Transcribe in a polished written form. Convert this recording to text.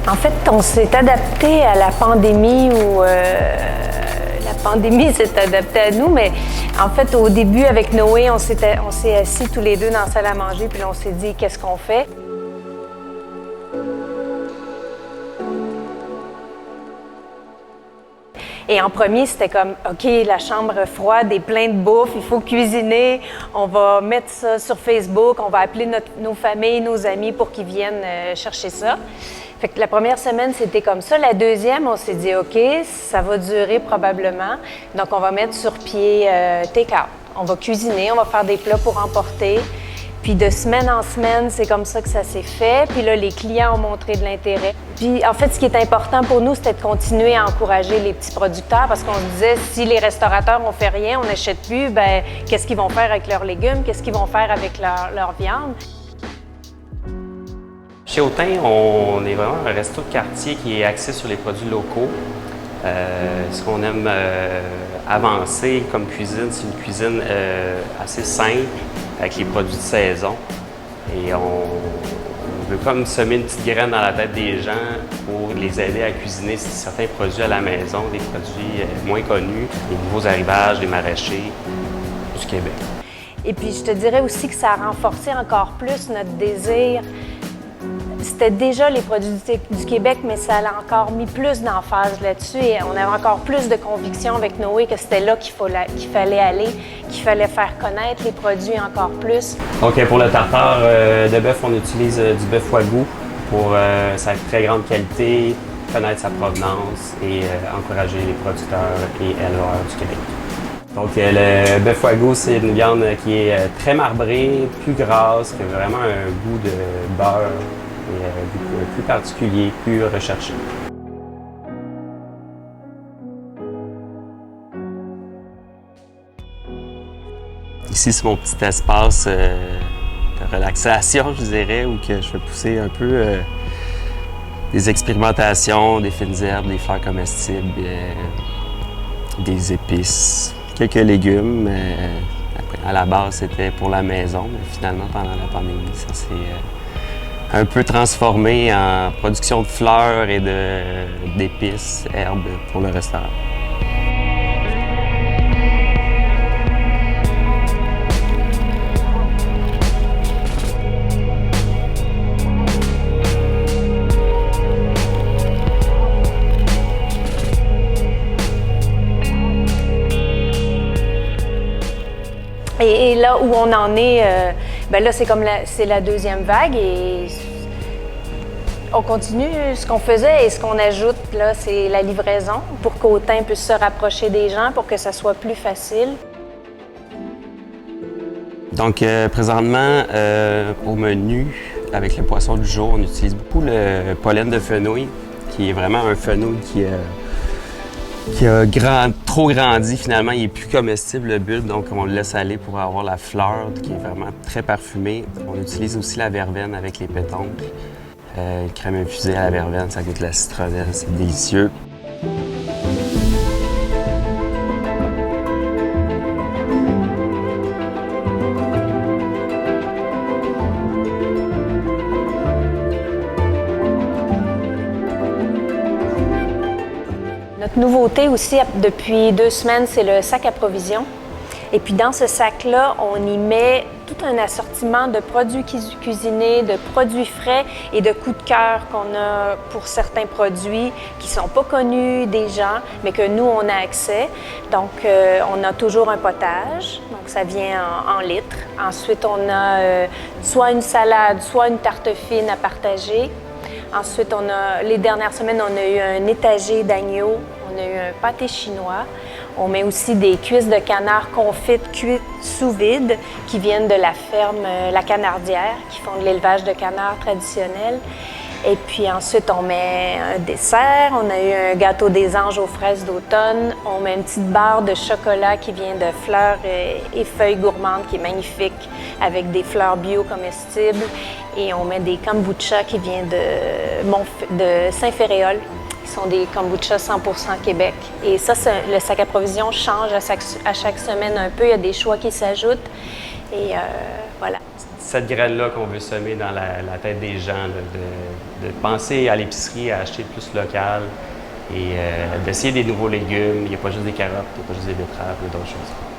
En fait, on s'est adapté à la pandémie ou la pandémie s'est adaptée à nous, mais en fait, au début, avec Noé, on s'est assis tous les deux dans la salle à manger, puis là, on s'est dit, qu'est-ce qu'on fait? Et en premier, c'était comme, OK, la chambre froide est pleine de bouffe, il faut cuisiner, on va mettre ça sur Facebook, on va appeler nos familles, nos amis pour qu'ils viennent chercher ça. Fait que la première semaine, c'était comme ça. La deuxième, on s'est dit, OK, ça va durer probablement. Donc, on va mettre sur pied take-out. On va cuisiner, on va faire des plats pour emporter. Puis de semaine en semaine, c'est comme ça que ça s'est fait. Puis là, les clients ont montré de l'intérêt. Puis en fait, ce qui est important pour nous, c'était de continuer à encourager les petits producteurs parce qu'on se disait, si les restaurateurs on fait rien, on n'achète plus, bien, qu'est-ce qu'ils vont faire avec leurs légumes? Qu'est-ce qu'ils vont faire avec leur viande? Chez Autain, on est vraiment un resto de quartier qui est axé sur les produits locaux. Ce qu'on aime avancer comme cuisine, c'est une cuisine assez simple, avec les produits de saison. Et on veut comme semer une petite graine dans la tête des gens pour les aider à cuisiner certains produits à la maison, des produits moins connus, les nouveaux arrivages, des maraîchers du Québec. Et puis je te dirais aussi que ça a renforcé encore plus notre désir. C'était déjà les produits du Québec, mais ça l'a encore mis plus d'emphase là-dessus et on avait encore plus de conviction avec Noé que c'était là qu'il fallait aller, qu'il fallait faire connaître les produits encore plus. Donc pour le tartare de bœuf, on utilise du bœuf wagyu pour sa très grande qualité, connaître sa provenance et encourager les producteurs et éleveurs du Québec. Donc le bœuf wagyu, c'est une viande qui est très marbrée, plus grasse, qui a vraiment un goût de beurre. Et plus particulier, plus recherché. Ici, c'est mon petit espace de relaxation, je dirais, où que je fais pousser un peu des expérimentations, des fines herbes, des fleurs comestibles, des épices, quelques légumes. À la base, c'était pour la maison, mais finalement, pendant la pandémie, ça s'est un peu transformé en production de fleurs et d'épices, herbes pour le restaurant. Et là où on en est, ben là, c'est la deuxième vague et on continue ce qu'on faisait et ce qu'on ajoute, là, c'est la livraison pour qu'Autain puisse se rapprocher des gens, pour que ça soit plus facile. Donc, présentement, au menu, avec le poisson du jour, on utilise beaucoup le pollen de fenouil, qui est vraiment un fenouil qui a trop grandi. Finalement, il est plus comestible, le bulbe, donc on le laisse aller pour avoir la fleur, qui est vraiment très parfumée. On utilise aussi la verveine avec les pétoncles. Crème infusée à la verveine, ça goûte la citronnelle, c'est délicieux. Notre nouveauté aussi, depuis 2 semaines, c'est le sac à provisions. Et puis dans ce sac-là, on y met tout un assortiment de produits cuisinés, de produits frais et de coups de cœur qu'on a pour certains produits qui ne sont pas connus des gens, mais que nous, on a accès. Donc, on a toujours un potage, donc ça vient en litres. Ensuite, on a soit une salade, soit une tarte fine à partager. Ensuite, les dernières semaines, on a eu un étagé d'agneau, on a eu un pâté chinois. On met aussi des cuisses de canard confites cuites sous vide qui viennent de la ferme La Canardière, qui font de l'élevage de canards traditionnel. Et puis ensuite, on met un dessert. On a eu un gâteau des anges aux fraises d'automne. On met une petite barre de chocolat qui vient de fleurs et feuilles gourmandes qui est magnifique avec des fleurs bio comestibles. Et on met des kombucha qui viennent de Saint-Féréol. Qui sont des kombucha 100% Québec. Et ça, le sac à provisions change à chaque semaine un peu. Il y a des choix qui s'ajoutent. Et voilà. cette graine-là qu'on veut semer dans la tête des gens, là, de penser à l'épicerie, à acheter plus local et d'essayer des nouveaux légumes. Il n'y a pas juste des carottes, il n'y a pas juste des betteraves, il y a d'autres choses.